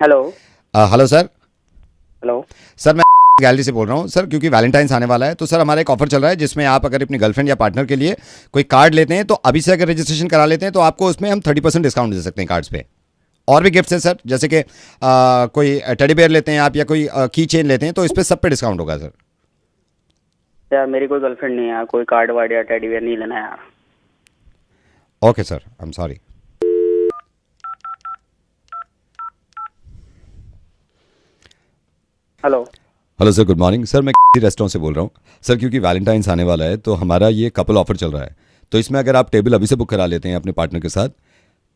Hello. Hello sir. Hello. Sir मैं gallery से बोल रहा हूँ सर, क्योंकि वैलेंटाइंस आने वाला है तो सर हमारा एक ऑफर चल रहा है जिसमें आप अगर अपनी गर्लफ्रेंड या पार्टनर के लिए कोई कार्ड लेते हैं तो अभी से अगर रजिस्ट्रेशन करा लेते हैं तो आपको उसमें हम 30% डिस्काउंट दे सकते हैं कार्ड्स पे। और भी गिफ्ट्स हैं सर, जैसे कि कोई टेडी बेयर लेते हैं आप या कोई की चेन लेते हैं तो इस पर सब पे डिस्काउंट होगा सर। यार मेरी कोई गर्लफ्रेंड नहीं है यार, कोई कार्ड वार्ड या टेडी बियर नहीं लेना यार। Okay sir, I am sorry. Hello. Hello sir, good morning sir. मैं रेस्टोरेंट से बोल रहा हूँ सर, क्योंकि वैलेंटाइंस आने वाला है तो हमारा ये कपल ऑफर चल रहा है। तो इसमें अगर आप टेबल अभी से बुक करा लेते हैं अपने पार्टनर के साथ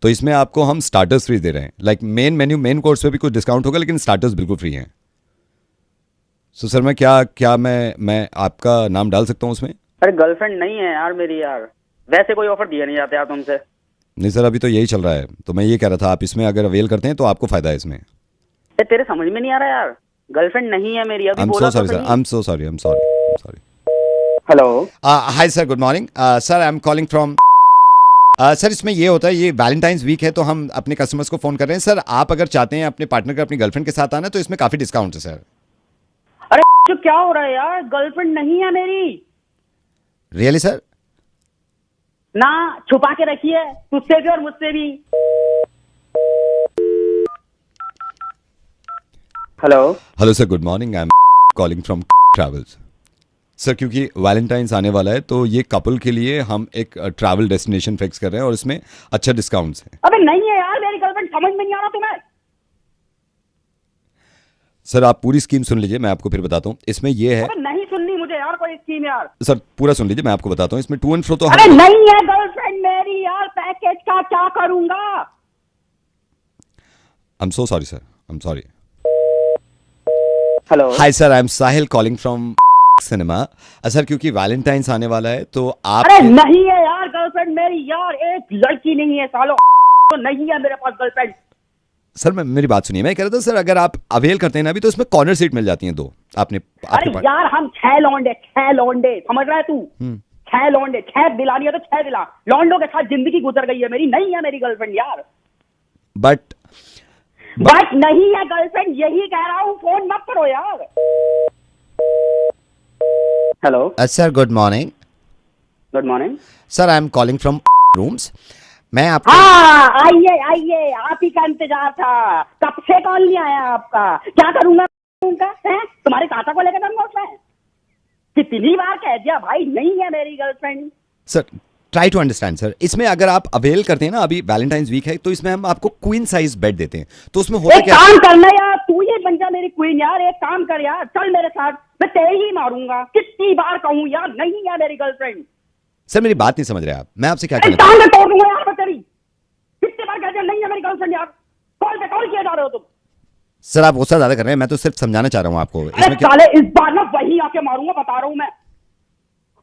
तो इसमें आपको हम स्टार्टर्स फ्री दे रहे हैं। Like main menu, main course पे भी कुछ डिस्काउंट होगा लेकिन स्टार्टर्स बिल्कुल फ्री हैं। सो सर मैं मैं आपका नाम डाल सकता हूँ उसमें? अरे गर्लफ्रेंड नहीं है यार मेरी यार, वैसे कोई ऑफर दिया नहीं जाता यार तुमसे। नहीं सर, अभी तो यही चल रहा है तो मैं ये कह रहा था आप इसमें अगर अवेल करते हैं तो आपको फ़ायदा है इसमें। तेरे समझ में नहीं आ रहा यार, गर्लफ्रेंड नहीं है मेरी, अभी आई एम बोला सो तो सॉरी सर, सही। I am so sorry, I am sorry, I am sorry. Hello. Hi sir, good morning sir. I am calling from sir, इसमें ये होता है, ये वैलेंटाइंस वीक है तो हम अपने कस्टमर्स को फ़ोन कर रहे हैं सर। आप अगर चाहते हैं अपने पार्टनर को अपनी गर्लफ्रेंड के साथ आना तो इसमें काफ़ी डिस्काउंट है सर। अरे जो क्या हो रहा है यार, गर्लफ्रेंड नहीं है मेरी। Really sir? ना छुपा के रखी है तुझसे भी और मुझसे भी। Hello. Hello sir, good morning. I am calling from travels sir, क्योंकि वैलेंटाइंस आने वाला है तो ये कपल के लिए हम एक ट्रैवल डेस्टिनेशन फिक्स कर रहे हैं और इसमें अच्छा डिस्काउंट्स हैं। अबे नहीं है यार मेरी गर्लफ्रेंड, समझ में नहीं आ रहा तुम्हें। सर आप पूरी स्कीम सुन लीजिए, मैं आपको फिर बताता हूँ। इसमें ये है अबे नहीं सुननी मुझे यार कोई स्कीम यार। सर, पूरा सुन लीजिए, मैं आपको बताता हूँ। इसमें टू एंड फ्रो तो अरे नहीं है गर्लफ्रेंड मेरी यार, पैकेज का क्या करूंगा। I am so sorry sir, I am sorry. Hello. Hi sir, I am Sahil calling from cinema. Sir क्योंकि वैलेंटाइंस आने वाला है तो आप अरे नहीं है यार गर्लफ्रेंड मेरी यार, एक लड़की नहीं है सालो, तो नहीं है मेरे पास गर्लफ्रेंड। सर मैं, मेरी बात सुनिए, मैं कह रहा था सर अगर आप अवेल करते हैं ना अभी तो इसमें कॉर्नर सीट मिल जाती हैं दो आपने अरे यार हम 6 लौंडे समझ रहा है तू। 6 लौंडे, 6 दिलानी है तो 6 दिला। लौंडों के साथ जिंदगी गुजर गई है मेरी, नहीं है मेरी गर्लफ्रेंड यार। बट नहीं है गर्लफ्रेंड, यही कह रहा हूँ, फोन मत करो यार। Hello. Sir good morning. Good morning. Sir I am calling from rooms. मैं आपको हाँ आइए आइए, आप ही का इंतजार था, कब से कॉल नहीं आया आपका। क्या करूंगा उनका है, तुम्हारे चाचा को लेकर जाऊंगा उसमें। कितनी बार कह दिया भाई, नहीं है मेरी girlfriend. Sir try to understand sir, इसमें अगर आप अवेल करते हैं ना, अभी वैलेंटाइंस वीक है तो इसमें हम आपको क्वीन साइज बेड देते हैं। तो उसमें होता एक क्या काम करना यार, तू ही बन जा मेरी क्वीन यार। एक काम कर यार, चल मेरे साथ, मैं तेरे ही मारूंगा। कितनी बार कहूं यार, नहीं है मेरी गर्लफ्रेंड। सर, मेरी बात नहीं समझ रहे आप, मैं आपसे क्या अरे कहना चाहता टांग तोड़ दूंगा यार मैं तेरी। कितनी बार कह दिया नहीं है मेरी गर्लफ्रेंड यार। कॉल पे कॉल किया जा रहे हो तुम। हूं? सर आप गुस्सा ज्यादा कर रहे हैं, मैं तो सिर्फ समझाना चाह रहा हूं आपको। अरे इसमें क्या साले इस बार ना वही आके मारूंगा, बता रहा हूं मैं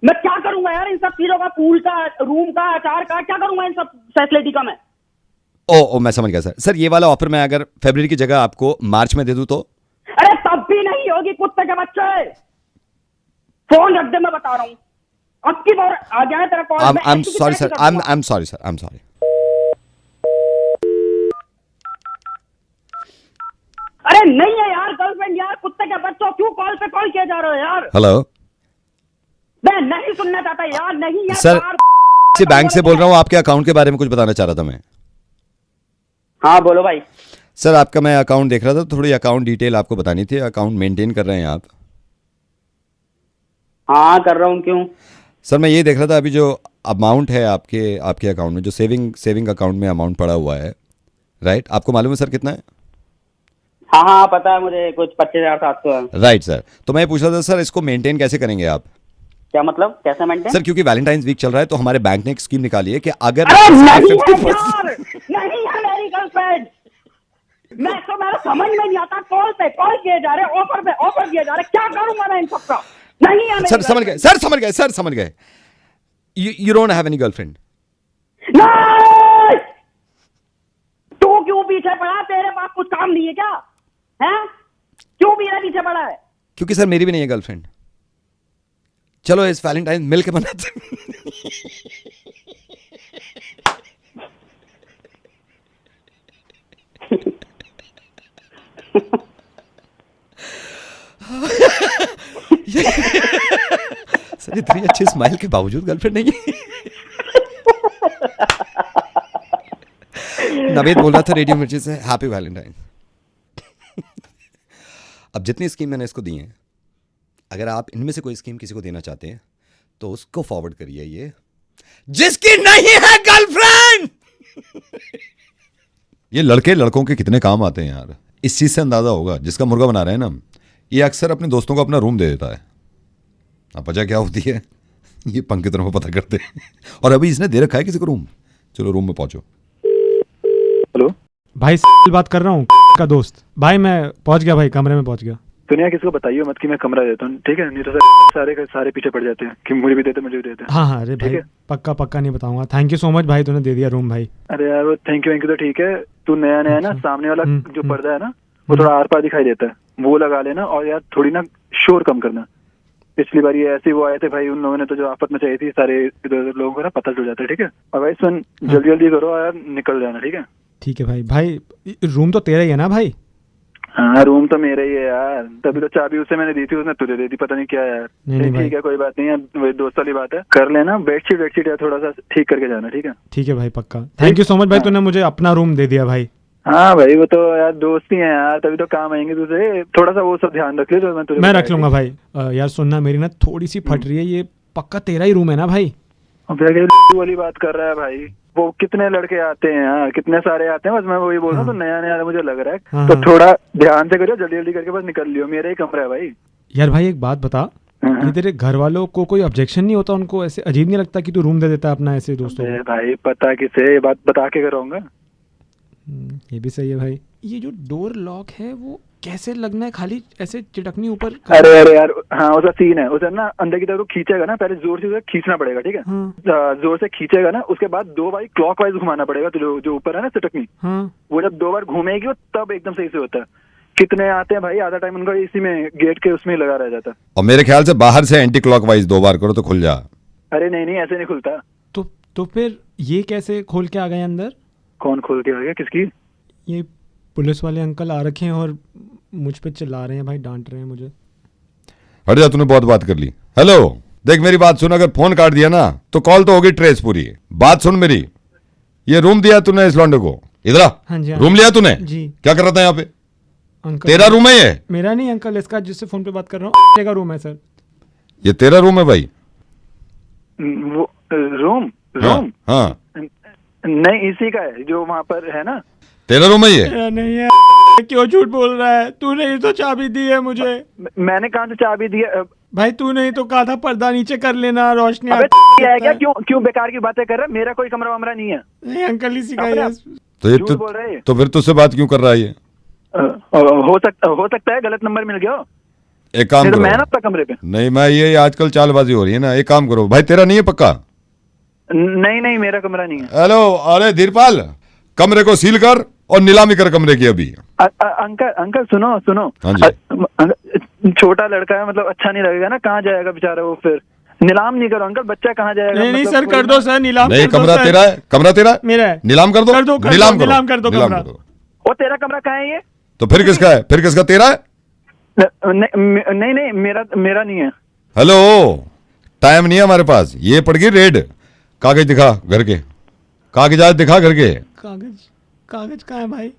क्या करूंगा यार इन सब चीजों का, पूल का, रूम का, अचार का, क्या करूंगा इन सब फैसिलिटी का मैं। ओ मैं समझ गया सर। सर ये वाला ऑफर मैं अगर फरवरी की जगह आपको मार्च में दे दूं तो? अरे तब भी नहीं होगी कुत्ते के बच्चे। फोन रख दे, मैं बता रहा हूं। अब की बार आ गया है तेरा call. I am sorry sir, I am sorry sir, I am sorry. अरे नहीं है यार गर्लफ्रेंड यार, कुत्ते के बच्चों, क्यों कॉल पे कॉल किए जा रहे हो यार। हेलो मैं नहीं सुनना चाहता यार, नहीं है सर, यार। से बैंक से बोल रहा हूँ, आपके अकाउंट के बारे में कुछ बताना चाह रहा था मैं। हाँ बोलो भाई। सर आपका मैं अकाउंट देख रहा था, थोड़ी अकाउंट डिटेल आपको बतानी थी। अकाउंट मेंटेन कर रहे हैं आप? हाँ कर रहा हूँ, क्यों। सर मैं ये देख रहा था अभी जो अमाउंट है आपके आपके अकाउंट में, जो सेविंग अकाउंट में अमाउंट पड़ा हुआ है, राइट? आपको मालूम है सर कितना है? हाँ हाँ पता है मुझे, कुछ 25,700 है। राइट सर, तो मैं पूछ रहा था सर इसको मेंटेन कैसे करेंगे आप? क्या मतलब, कैसे मेंटेन। सर क्योंकि वैलेंटाइंस वीक चल रहा है तो हमारे बैंक ने एक स्कीम निकाली है कि अगर अरे नहीं है 50% यार, नहीं है मेरी गर्लफ्रेंड। मेरा समझ में नहीं आता, कॉल पे कॉल किए जा रहे, ऑफर पे ऑफर किए जा रहे, क्या करूंगा मैं इन सबका। नहीं है मेरी सर समझ गए, सर समझ गए, सर समझ गए। You don't have any girlfriend? नहीं! तू क्यों पीछे पड़ा, तेरे पास कुछ काम नहीं है क्या, है? क्यों मेरे पीछे पड़ा है। क्योंकि सर मेरी भी नहीं है गर्लफ्रेंड। चलो इस वैलेंटाइन मिल के मनाते हैं। सर इतनी अच्छी स्माइल के बावजूद गर्लफ्रेंड नहीं है। नवेद बोल रहा था रेडियो मिर्ची से, हैप्पी वैलेंटाइन। अब जितनी स्कीम मैंने इसको दी हैं, अगर आप इनमें से कोई स्कीम किसी को देना चाहते हैं तो उसको फॉरवर्ड करिए, ये जिसकी नहीं है गर्लफ्रेंड। ये लड़के लड़कों के कितने काम आते हैं यार, इस चीज से अंदाजा होगा। जिसका मुर्गा बना रहे हैं ना, ये अक्सर अपने दोस्तों को अपना रूम दे देता है। अब वजह क्या होती है, ये पंख की तरफ पता करते हैं। और अभी इसने दे रखा है किसी को रूम। चलो रूम में पहुंचो। हेलो भाई बात कर रहा हूँ का दोस्त। भाई मैं पहुंच गया भाई, कमरे में पहुंच गया। दुनिया किसी को बताइए मत कि मैं कमरा देता हूँ, ठीक है? नहीं तो सारे के सारे पीछे पड़ जाते हैं कि मुझे भी देते मुझे भी देते। हाँ हाँ, अरे भाई पक्का पक्का नहीं बताऊंगा। थैंक यू सो मच भाई, तूने दे दिया रूम भाई। अरे यार वो थैंक यू तो ठीक है, तू नया नया ना, सामने वाला जो पर्दा है ना वो थोड़ा आर पार दिखाई देता है, वो लगा लेना। और यार थोड़ी ना शोर कम करना। पिछली बार ये ऐसे वो आए थे भाई, उन लोगों ने तो जो आफत मचाई थी, सारे इधर उधर लोगों को ना पता चल जाता है, ठीक है? और भाई सुन, जल्दी जल्दी करो यार, निकल जाना, ठीक है? ठीक है भाई। भाई रूम तो तेरा ही है ना भाई? हाँ रूम तो मेरा ही है यार, तभी तो चाबी उससे मैंने दी थी, उसने तुझे दे दी, पता नहीं क्या यार। ठीक है कोई बात नहीं है, वही दोस्त वाली बात है, कर लेना। बेडशीट यार थोड़ा सा ठीक करके जाना, ठीक है? ठीक है भाई पक्का। थैंक यू सो मच भाई, तूने मुझे अपना रूम दे दिया भाई। हाँ भाई वो तो यार दोस्त ही है यार, तभी तो काम आएंगे तुझे। थोड़ा सा वो सब ध्यान रख ले तो मैं रख लूंगा भाई। यार सुनना, मेरी ना थोड़ी सी फट रही है, ये पक्का तेरा ही रूम है ना भाई? वाली बात कर रहा है भाई, वो कितने लड़के आते हैं यार, कितने सारे आते हैं, बस मैं वही बोल रहा हूँ। तो नया नया मुझे लग रहा है, तो थोड़ा ध्यान से करो, जल्दी जल्दी करके बस निकल लियो, मेरा ही कमरा है भाई। यार भाई एक बात बता, ये तेरे घर वालों को कोई ऑब्जेक्शन नहीं होता? उनको ऐसे अजीब नहीं लगता कि तू रूम दे देता है अपना ऐसे दोस्तों को? भाई पता किसे, ये बात बता के करूँगा। ये भी सही है भाई। ये जो डोर लॉक है वो कैसे लगना है? खाली ऐसे चिटकनी ऊपर? अरे यार हाँ, उसका सीन है, उसे ना अंदर की तरफ खींचेगा ना, पहले जोर से उसे खींचना पड़ेगा, ठीक है? जोर से खींचेगा ना, उसके बाद 2 बार क्लॉकवाइज घुमाना पड़ेगा, तो जो ऊपर है ना चिटकनी, वो जब 2 बार घूमेगी वो तब एकदम सही से होता है। कितने आते हैं भाई, आधा टाइम उनका इसी में गेट के उसमें लगा रह जाता है। और मेरे ख्याल से बाहर से एंटी क्लॉकवाइज 2 बार करो तो खुल जा। अरे नहीं ऐसे नहीं खुलता। तो फिर ये कैसे खोल के आ गए अंदर? कौन खोल के आ गया? किसकी? ये पुलिस वाले अंकल आ रखे हैं और मुझ पे चिल्ला रहे हैं भाई, डांट रहे हैं मुझे। हट जा, तूने बहुत बात कर ली। हेलो देख मेरी बात सुन, अगर फोन काट दिया ना तो कॉल तो होगी ट्रेस पूरी। बात सुन मेरी, ये रूम दिया तूने इस लौंडे को, इधर आ। हाँ जी, रूम लिया तूने जी। क्या कर रहा था यहाँ पे? अंकल तेरा रूम है ये? मेरा नहीं अंकल, इसका जिससे फोन पे बात कर रहा हूँ का रूम है सर। ये तेरा रूम है भाई? वो रूम हाँ नहीं, इसी का है जो वहाँ पर है ना। तेरा रूम है ये? नहीं है। क्यों झूठ बोल रहा है? तूने ही तो चाबी दी है मुझे। मैंने कहाँ से चाबी दी है भाई? तूने ही तो कहा था पर्दा नीचे कर लेना, रोशनी है क्या? क्यों बेकार की बातें कर रहा है? मेरा कोई कमरा वमरा नहीं है। नहीं अंकल, इसी का है। तो ये तो फिर तुझसे बात क्यों कर रहा है ये? हो सकता है गलत नंबर मिल गया। एक काम करो, मैं ना अपना कमरे पे नहीं, मैं ये आजकल चालबाजी हो रही है ना, एक काम करो भाई, तेरा नहीं है पक्का? नहीं मेरा कमरा नहीं है। हेलो, अरे धीरपाल, कमरे को सील कर और नीलामी कर कमरे की अभी। अंकल सुनो। हाँ जी। छोटा लड़का है, मतलब अच्छा नहीं लगेगा ना, कहाँ जाएगा बेचारा वो? फिर नीलाम नहीं करो अंकल, बच्चा कहाँ जाएगा? नहीं नहीं सर, कर दो सर नीलाम। नहीं, कमरा तेरा है, कमरा तेरा मेरा है। नीलाम कर दो, नीलाम कर दो कमरा। और तेरा कमरा कहाँ है ये? तो फिर किसका है? फिर किसका? तेरा है? नहीं मेरा नहीं है। हेलो, टाइम नहीं है हमारे पास, ये पड़ गई रेड। कागज दिखा घर के, कागजात दिखा घर के। कागज कहाँ है भाई?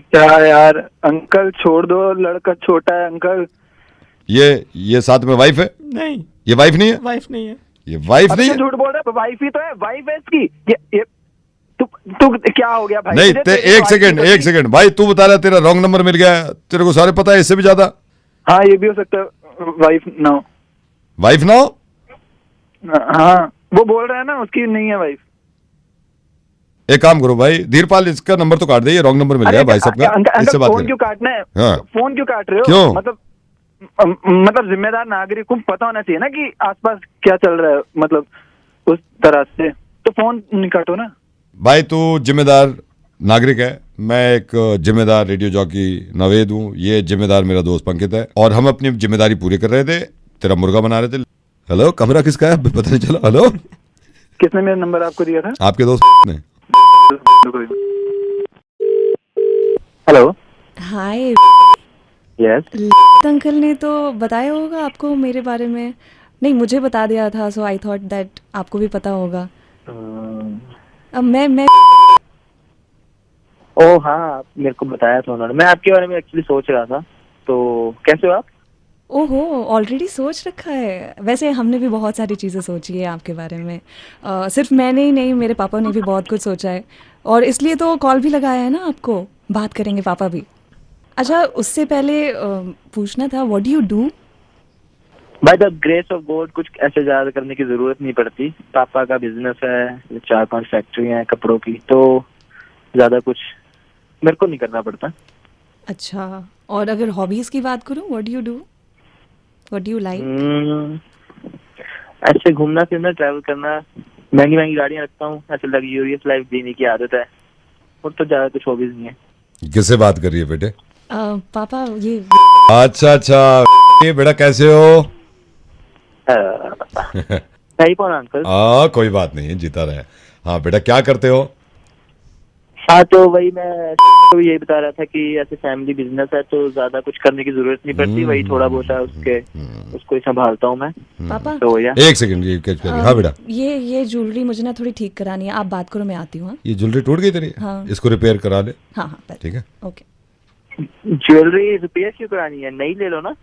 क्या यार अंकल, छोड़ दो, लड़का छोटा है अंकल। ये साथ में वाइफ है? नहीं, ये वाइफ नहीं है। वाइफ नहीं है। ये वाइफ नहीं है? झूठ बोल रहा है, वाइफ ही तो है, वाइफ है इसकी। ये तू क्या हो गया भाई? नहीं, एक सेकंड भाई, तू बता रहा तेरा रॉन्ग नंबर मिल गया, तेरे को सारे पता है, इससे भी ज्यादा। हाँ ये भी हो सकता है, वाइफ ना हो। हाँ वो बोल रहा है ना उसकी नहीं है वाइफ। एक काम करो भाई धीरपाल, इसका नंबर तो काट दे, ये रॉन्ग नंबर मिल गया भाई साहब का, इससे बात फोन क्यों काटना है? हाँ। फोन क्यों काट रहे हो? क्यों? मतलब जिम्मेदार नागरिक को पता होना चाहिए ना कि आसपास क्या चल रहा है, मतलब उस तरह से तो फोन नहीं काटो ना भाई। तू जिम्मेदार नागरिक है, मैं एक जिम्मेदार रेडियो जॉकी नवेद हूँ, ये जिम्मेदार मेरा दोस्त पंकित है, और हम अपनी जिम्मेदारी पूरी कर रहे थे, तेरा मुर्गा बना रहे थे। हेलो, कमरा किसका है पता नहीं चला? हेलो, किसने मेरा नंबर आपको दिया था? आपके दोस्त ने। हेलो, हाय। यस। अंकल ने तो बताया होगा आपको मेरे बारे में। नहीं, मुझे बता दिया था, सो आई थॉट दैट आपको भी पता होगा। अब मैं ओ हाँ, मेरे को बताया था उन्होंने। मैं आपके बारे में एक्चुअली सोच रहा था। तो कैसे हो आप? ओहो, ऑलरेडी सोच रखा है। वैसे हमने भी बहुत सारी चीज़ें सोची है आपके बारे में। सिर्फ मैंने ही नहीं, मेरे पापा ने भी बहुत कुछ सोचा है, और इसलिए तो कॉल भी लगाया है ना आपको। बात करेंगे पापा भी। अच्छा, उससे पहले पूछना था, what do you do? By the grace of God कुछ ऐसे ज्यादा करने की जरूरत नहीं पड़ती। पापा का बिजनेस है, 4-5 फैक्ट्री हैं कपड़ों की, तो ज्यादा कुछ मेरे को नहीं करना पड़ता। अच्छा, और अगर हॉबीज़ की बात करूँ, what do you do? What do you like? ऐसे घूमना फिरना, ट्रैवल करना, महंगी महंगी गाड़ियां रखता हूँ। ऐसे लग्जूरियस लाइफ जीने की आदत है, और तो ज्यादा कुछ हॉबीज नहीं है। किससे बात कर रही है बेटे? पापा, ये अच्छा, ये बेटा कैसे हो? सही कौन अंकल? कोई बात नहीं, जीता रहे। हाँ बेटा, क्या करते हो? हाँ, तो वही मैं तो यही बता रहा था कि ऐसे फैमिली बिजनेस है, तो ज्यादा कुछ करने की जरूरत नहीं पड़ती। वही थोड़ा बहुत है उसको ही संभालता हूँ मैं। पापा, तो या एक सेकंड, ये कैच करिए। हाँ बेटा, ये ज्वेलरी मुझे ना थोड़ी ठीक करानी है। आप बात करो, मैं आती हूँ। हाँ ये ज्वेलरी टूट गई तेरी? हाँ। इसको रिपेयर करा ले। हाँ हाँ, पहले। ठीक है। ओके। ज्वेलरी रिपेयर क्यों करानी है? नई ले लो ना।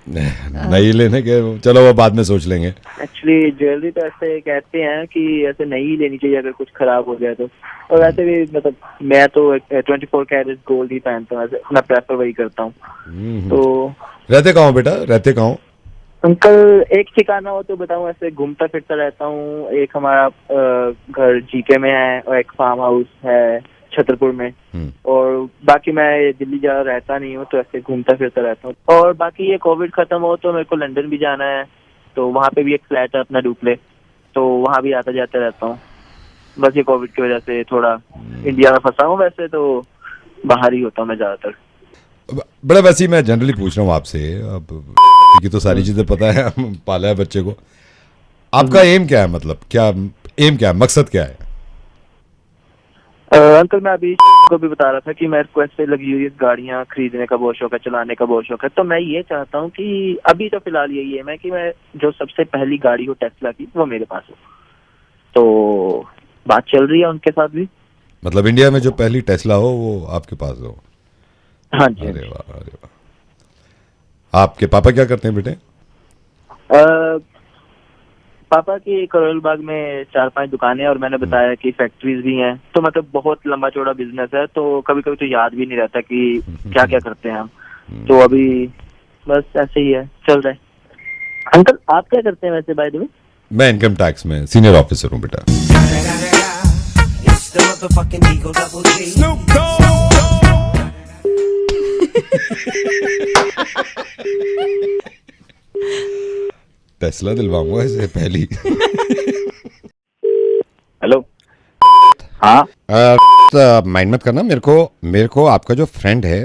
नहीं लेने के, चलो वो बाद में सोच लेंगे। एक्चुअली ज्वेलरी तो ऐसे कहते हैं कि ऐसे नई ही लेनी चाहिए अगर कुछ खराब हो जाए तो। और वैसे भी मतलब मैं तो 24 कैरेट गोल्ड ही पहनता हूँ, मैं प्रेफर वही करता हूँ। तो रहते कहाँ हो बेटा, रहते कहाँ हो? अंकल, एक ठिकाना हो तो बताऊँ? ऐसे घूमता फिरता रहता हूँ। एक हमारा घर जीके में है, और एक फार्म हाउस है छतरपुर में, और बाकी मैं दिल्ली जा रहता नहीं हूँ, तो ऐसे घूमता फिरता रहता हूँ। और बाकी ये कोविड खत्म हो तो मेरे को लंदन भी जाना है, तो वहाँ पे भी एक फ्लैट है अपना डुप्ले, तो वहाँ भी आता जाता रहता हूँ। बस ये कोविड की वजह से थोड़ा इंडिया में फंसा हूँ, वैसे तो बाहर ही होता हूँ मैं ज्यादातर। बड़ा वैसे ही मैं जनरली पूछ रहा हूँ आपसे, अब की तो सारी चीजें पता है, हम पाला है बच्चे को। आपका एम क्या है, मतलब क्या एम क्या है, मकसद क्या है? अंकल, मैं अभी को भी बता रहा था कि मेरे को ऐसे लग्जूरियस गाड़ियां खरीदने का बहुत शौक है, चलाने का बहुत शौक है। तो मैं ये चाहता हूँ कि अभी तो फिलहाल यही है मैं कि मैं जो सबसे पहली गाड़ी हो टेस्ला की, वो मेरे पास हो। तो बात चल रही है उनके साथ भी। मतलब इंडिया में जो पहली टेस्ला हो वो आपके पास हो? हाँ जी। अरे वाह, अरे वाह। आपके पापा क्या करते हैं बेटे? पापा की करोल बाग में 4-5 दुकानें, और मैंने बताया कि फैक्ट्रीज भी हैं। तो मतलब बहुत लंबा चौड़ा बिजनेस है, तो कभी कभी तो याद भी नहीं रहता कि क्या क्या करते हैं हम। तो अभी बस ऐसे ही है, चल रहा है। अंकल, आप क्या करते हैं वैसे बाय द वे? मैं इनकम टैक्स में सीनियर ऑफिसर हूँ बेटा। टेस्ला दिलवाऊंगा इसे पहली। हेलो। हाँ। माइंड मत करना, मेरे को आपका जो फ्रेंड है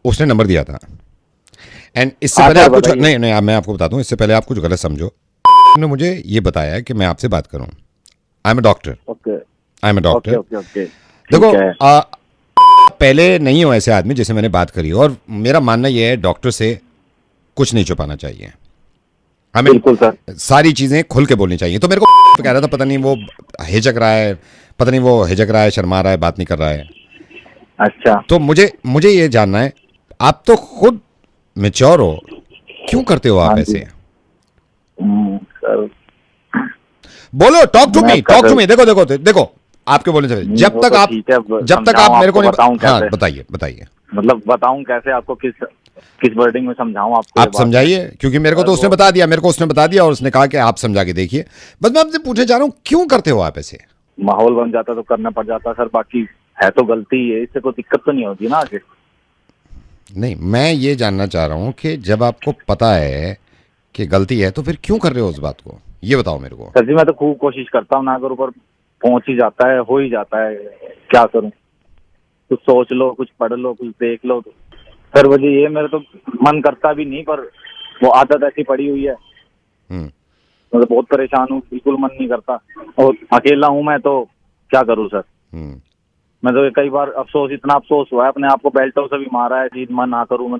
उसने नंबर दिया था, एंड इससे पहले आप कुछ नहीं, मैं आपको बता दूं, इससे पहले आप कुछ गलत समझो। ने मुझे ये बताया कि मैं आपसे बात करूं। I am a doctor. I am a doctor. देखो, पहले नहीं हो ऐसे आदमी जिसे मैंने बात करी, और मेरा मानना यह है डॉक्टर से कुछ नहीं छुपाना चाहिए हमें। बिल्कुल सर। सारी चीजें खुल के बोलनी चाहिए। तो मेरे को कह रहा था पता नहीं वो हिचक रहा है, शर्मा रहा है, बात नहीं कर रहा है। अच्छा। तो मुझे ये जानना है, आप तो खुद मैच्योर हो, क्यों करते हो आप ऐसे? सर बोलो, टॉक टू मी। देखो आपके बोलने से जब तक आप मेरे को नहीं, हाँ बताइए। मतलब बताऊं कैसे आपको, किस वर्डिंग में समझाऊं आपको? आप समझाइए, क्योंकि मेरे को तो उसने बता दिया, और उसने कहा कि आप समझा के देखिए। बस मैं आपसे पूछना चाह रहा हूँ, क्यों करते हो आप ऐसे? माहौल बन जाता तो करना पड़ जाता सर, बाकी है तो गलती है, इससे कोई दिक्कत तो नहीं होती ना आगे। नहीं, मैं ये जानना चाह रहा हूँ कि जब आपको पता है कि गलती है तो फिर क्यों कर रहे हो उस बात को, ये बताओ मेरे को। सर जी, मैं तो खूब कोशिश करता हूँ ना, अगर ऊपर पहुंच ही जाता है, हो ही जाता है, क्या करूं? कुछ सोच लो, कुछ पढ़ लो, कुछ देख लो। सर वजह ये, मेरे तो मन करता भी नहीं, पर वो आदत ऐसी पड़ी हुई है। मैं तो बहुत परेशान हूँ, बिल्कुल मन नहीं करता, और अकेला हूँ मैं, तो क्या करूँ सर? मैं तो कई बार इतना अफसोस हुआ है, अपने आप को बेल्टों से भी मारा है जी, मैं ना करूं,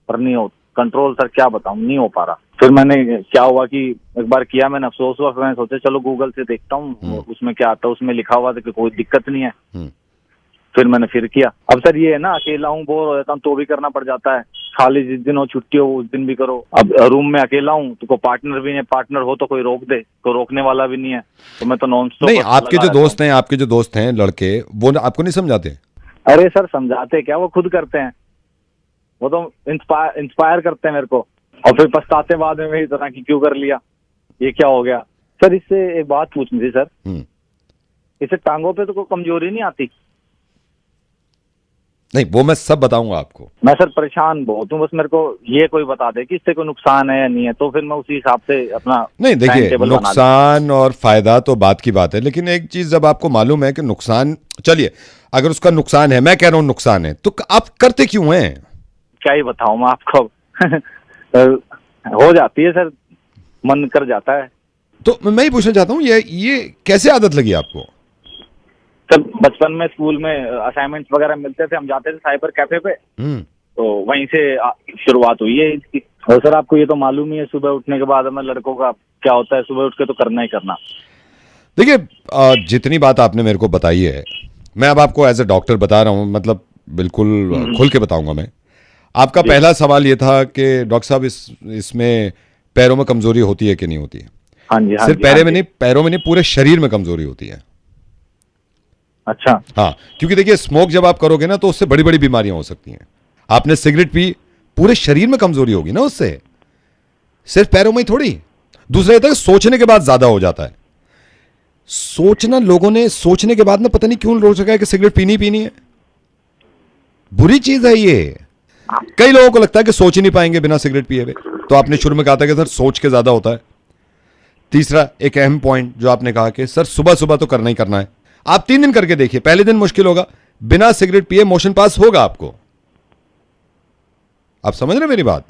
पर नहीं हो कंट्रोल सर, क्या बताऊं, नहीं हो पा रहा। फिर मैंने क्या हुआ कि एक बार किया, मैंने अफसोस हुआ, फिर मैंने सोचा चलो गूगल से देखता हूँ उसमें क्या आता है। उसमें लिखा हुआ था कि कोई दिक्कत नहीं है। फिर मैंने फिर किया। अब सर ये है ना, अकेला हूँ, बोर हो जाता हूँ तो भी करना पड़ जाता है, खाली जिस दिन हो छुट्टी हो उस दिन भी करो। अब रूम में अकेला हूँ तो कोई पार्टनर भी नहीं, पार्टनर हो तो कोई रोक दे, तो रोकने वाला भी नहीं है, तो मैं तो नॉन स्टॉप। नहीं, आपके जो दोस्त हैं लड़के, वो आपको नहीं समझाते? अरे सर समझाते क्या, वो खुद करते हैं, वो तो इंस्पायर करते हैं मेरे को, और फिर पछताते बाद में मेरी तरह की क्यों कर लिया, ये क्या हो गया। सर इससे एक बात पूछनी थी सर, इससे टांगों पे तो कोई कमजोरी नहीं आती? नहीं, वो मैं सब बताऊंगा आपको। मैं सर परेशान बहुत हूँ, बस मेरे को ये कोई बता दे कि इससे कोई नुकसान है या नहीं है, तो फिर मैं उसी हिसाब से अपना नहीं, देखिए नुकसान और फायदा तो बात की बात है, लेकिन एक चीज जब आपको मालूम है कि नुकसान, चलिए अगर उसका नुकसान है, मैं कह रहा हूँ नुकसान है, तो आप करते क्यों हैं? क्या ही बताऊं मैं आपको हो जाती है सर, मन कर जाता है। तो मैं ही पूछना चाहता हूँ, ये कैसे आदत लगी आपको? सर बचपन में स्कूल में असाइनमेंट्स वगैरह मिलते थे, हम जाते थे साइबर कैफे पे, तो वहीं से शुरुआत हुई है इसकी। और सर आपको ये तो मालूम ही है, सुबह उठने के बाद हमें लड़कों का क्या होता है, सुबह उठ के तो करना ही करना। देखिए जितनी बात आपने मेरे को बताई है, मैं अब आपको एज ए डॉक्टर बता रहा हूँ, मतलब बिल्कुल खुल के बताऊंगा मैं। आपका पहला सवाल ये था कि डॉक्टर साहब इसमें पैरों में कमजोरी होती है कि नहीं होती है? हाँ जी, सिर्फ पैरों में नहीं, पूरे शरीर में कमजोरी होती है। अच्छा। हाँ, क्योंकि देखिए स्मोक जब आप करोगे ना तो उससे बड़ी बड़ी बीमारियां हो सकती हैं। आपने सिगरेट पी, पूरे शरीर में कमजोरी होगी ना उससे, सिर्फ पैरों में ही थोड़ी। दूसरा ये था कि सोचने के बाद ज्यादा हो जाता है। सोचना, लोगों ने सोचने के बाद ना पता नहीं क्यों रोक सका है कि सिगरेट पीनी है। बुरी चीज है ये। कई लोगों को लगता है कि सोच ही नहीं पाएंगे बिना सिगरेट पिए हुए, तो आपने शुरू में कहा था कि सर सोच के ज्यादा होता है। तीसरा एक अहम पॉइंट जो आपने कहा कि सर सुबह सुबह तो करना ही करना है। आप 3 दिन करके देखिए, पहले दिन मुश्किल होगा, बिना सिगरेट पिए मोशन पास होगा आपको। आप समझ रहे मेरी बात?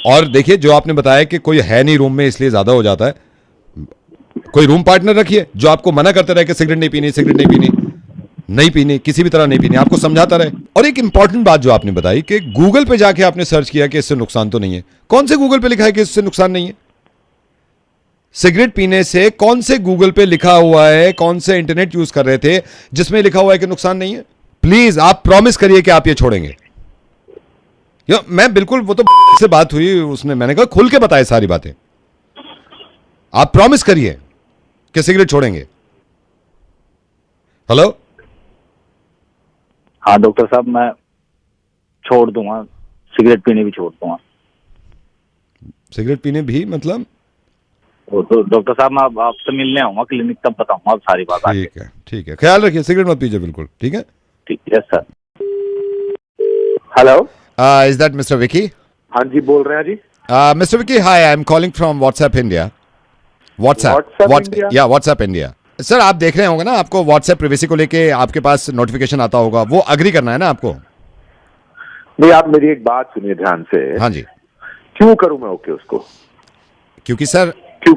और देखिए जो आपने बताया कि कोई है नहीं रूम में इसलिए ज्यादा हो जाता है, कोई रूम पार्टनर रखिए जो आपको मना करते रहे कि सिगरेट नहीं पीनी, किसी भी तरह नहीं पीनी, आपको समझाता रहे। और एक इंपॉर्टेंट बात जो आपने बताई कि गूगल पे जाके आपने सर्च किया कि इससे नुकसान तो नहीं है। कौन से गूगल पे लिखा है कि इससे नुकसान नहीं है? सिगरेट पीने से कौन से गूगल पे लिखा हुआ है, कौन से इंटरनेट यूज कर रहे थे जिसमें लिखा हुआ है कि नुकसान नहीं है? प्लीज आप प्रॉमिस करिए कि आप ये छोड़ेंगे। मैं बिल्कुल, वो तो से बात हुई, उसने, मैंने कहा खुल के बताए सारी बातें। आप प्रॉमिस करिए कि सिगरेट छोड़ेंगे। हेलो? हाँ डॉक्टर साहब, मैं छोड़ दूंगा, सिगरेट पीने भी छोड़ दूंगा। सिगरेट पीने भी मतलब? वो तो डॉक्टर साहब मैं आपसे मिलने आऊंगा क्लिनिक, तब बताऊंगा सारी बात। ठीक है, ख्याल रखिए, सिगरेट मत पीजिए बिल्कुल। ठीक है, ठीक है sir. Hello, is that mister Vicky? हाँ जी, बोल रहे हैं जी। Mister Vicky, hi, I am calling from WhatsApp India. WhatsApp India. Sir आप देख रहे होंगे ना, आपको व्हाट्सएप प्राइवेसी को लेके आपके पास नोटिफिकेशन आता होगा, वो अग्री करना है ना आपको? नहीं, आप मेरी एक बात सुनिए ध्यान से। हाँ जी। क्यों करूं मैं ओके उसको? क्योंकि सर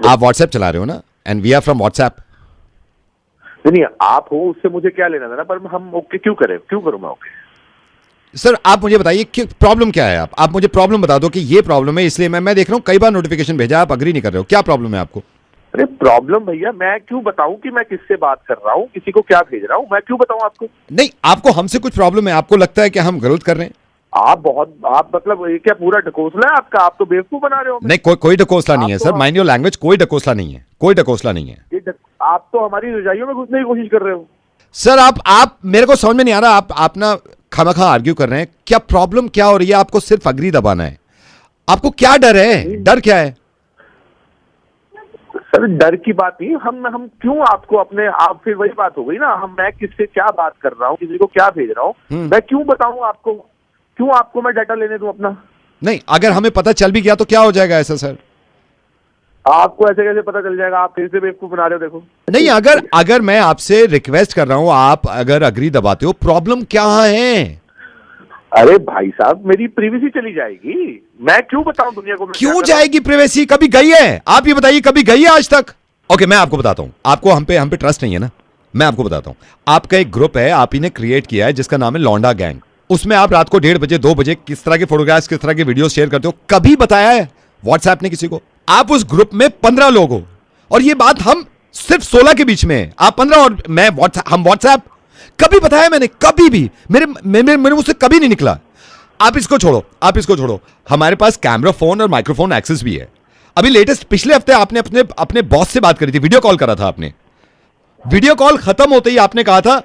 आप व्हाट्सएप चला रहे हो ना, and we are from WhatsApp. नहीं, आप हो, उससे मुझे क्या लेना देना, पर हम ओके क्यों करें, क्यों करूं मैं ओके? सर आप मुझे बताइए कि प्रॉब्लम क्या है। आप मुझे प्रॉब्लम बता दो कि ये प्रॉब्लम है, इसलिए मैं देख रहा हूँ कई बार नोटिफिकेशन भेजा, आप अग्री नहीं कर रहे हो। क्या प्रॉब्लम है आपको? अरे प्रॉब्लम भैया, मैं क्यों बताऊं कि मैं किससे बात कर रहा हूं, किसी को क्या भेज रहा हूं, मैं क्यों बताऊं आपको? नहीं, आपको हमसे कुछ प्रॉब्लम है, आपको लगता है कि हम गलत कर रहे हैं। आप मतलब ये क्या पूरा ढकोसला है आपका? आप तो बेवकूफ बना रहे हो। नहीं, कोई ढकोसला नहीं है सर, माइंड योर लैंग्वेज, कोई ढकोसला नहीं है, कोई ढकोसला नहीं है। आप तो हमारी रजाइयों में घुसने की कोशिश कर रहे हो। सर आप मेरे को समझ में नहीं आ रहा, आप ना खामखा आर्ग्यू कर रहे हैं। क्या प्रॉब्लम क्या हो रही है? आपको सिर्फ अग्री दबाना है। आपको क्या डर है? डर क्या है? सर डर की बात नहीं, हम क्यों आपको अपने, आप फिर वही बात हो गई ना, मैं किससे क्या बात कर रहा हूँ, किसी को क्या भेज रहा हूँ, मैं क्यों बताऊं आपको, क्यों आपको मैं डाटा लेने दूं अपना? नहीं, अगर हमें पता चल भी गया तो क्या हो जाएगा ऐसा सर? आपको ऐसे कैसे पता चल जाएगा? आप फिर से बेवकूफ बना रहे हो। देखो नहीं, अगर मैं आपसे रिक्वेस्ट कर रहा हूं, आप अगर अग्री दबाते हो, प्रॉब्लम क्या है? अरे भाई साहब, मेरी प्राइवेसी चली जाएगी, मैं क्यों बताऊं दुनिया को? क्यों जाएगी प्राइवेसी? कभी गई है? आप ये बताइए, कभी गई है आज तक? ओके, मैं आपको बताता हूं, आपको हम पे ट्रस्ट नहीं है ना, मैं आपको बताता हूं। आपका एक ग्रुप है, आप ही ने क्रिएट किया है, जिसका नाम है लौंडा गैंग। उसमें आप रात को 1:30 बजे 2 बजे किस तरह के फोटोग्राफ्स, किस तरह के वीडियो शेयर करते हो, कभी बताया है व्हाट्सएप ने किसी को? आप उस ग्रुप में 15 लोग हो, और ये बात हम सिर्फ 16 के बीच में है, आप 15 और मैं हम व्हाट्सएप कभी बताया मैंने? कभी भी मेरे मुझसे कभी नहीं निकला। आप इसको छोड़ो, हमारे पास कैमरा फोन और माइक्रोफोन एक्सेस भी है। अभी लेटेस्ट पिछले हफ्ते आपने अपने बॉस से बात करी थी, वीडियो कॉल करा था आपने। वीडियो कॉल खत्म होते ही आपने कहा था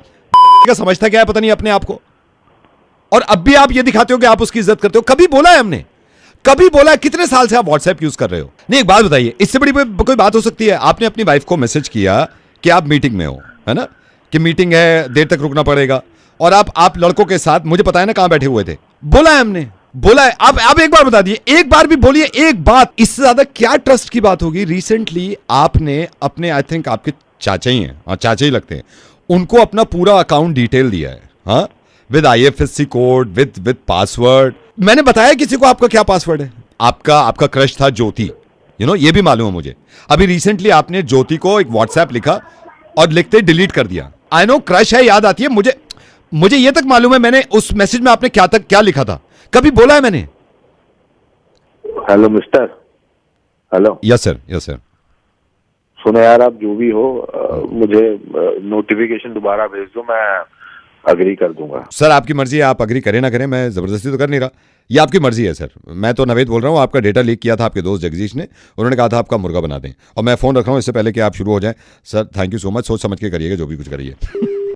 का समझता क्या है पता नहीं अपने आप को, और अब भी आप ये दिखाते हो कि आप उसकी इज्जत करते हो। कभी बोला है हमने? कभी बोला है? कितने साल से आप व्हाट्सएप यूज कर रहे हो? नहीं, एक बात बताइए, इससे बड़ी कोई बात हो सकती है? आपने अपनी वाइफ को मैसेज किया कि आप मीटिंग में हो, है ना, कि मीटिंग है, देर तक रुकना पड़ेगा, और आप लड़कों के साथ, मुझे पता है ना कहां बैठे हुए थे, बोला है हमने, बोला है। आप एक बार बता दिए, एक बार भी बोलिए, एक बात। इससे ज्यादा क्या ट्रस्ट की बात होगी? रिसेंटली आपने अपने, आई थिंक आपके चाचा ही हैं, और चाचा ही लगते हैं, उनको अपना पूरा अकाउंट डिटेल दिया है, हाँ, with IFSC code, with password. मैंने बताया किसी को आपका क्या पासवर्ड है? आपका क्रश था ज्योति, ये भी मालूम है मुझे। अभी रिसेंटली आपने ज्योति को एक व्हाट्सएप लिखा और लिखते डिलीट कर दिया। आई नो क्रश है, याद आती है मुझे ये तक मालूम है मैंने उस मैसेज में आपने क्या लिखा था। कभी बोला है मैंने? Hello mister, hello. Yes sir. सुनो यार, आप जो भी हो, मुझे नोटिफिकेशन दोबारा भेज दो, मैं अग्री कर दूंगा। सर आपकी मर्जी है, आप अग्री करें ना करें, मैं जबरदस्ती तो कर नहीं रहा, ये आपकी मर्जी है सर। मैं तो नवेद बोल रहा हूँ, आपका डेटा लीक किया था आपके दोस्त जगदीश ने, उन्होंने कहा था आपका मुर्गा बना दें, और मैं फोन रख रहा हूँ इससे पहले कि आप शुरू हो जाएं। Sir thank you so much, सोच समझ के करिएगा जो भी कुछ करिए।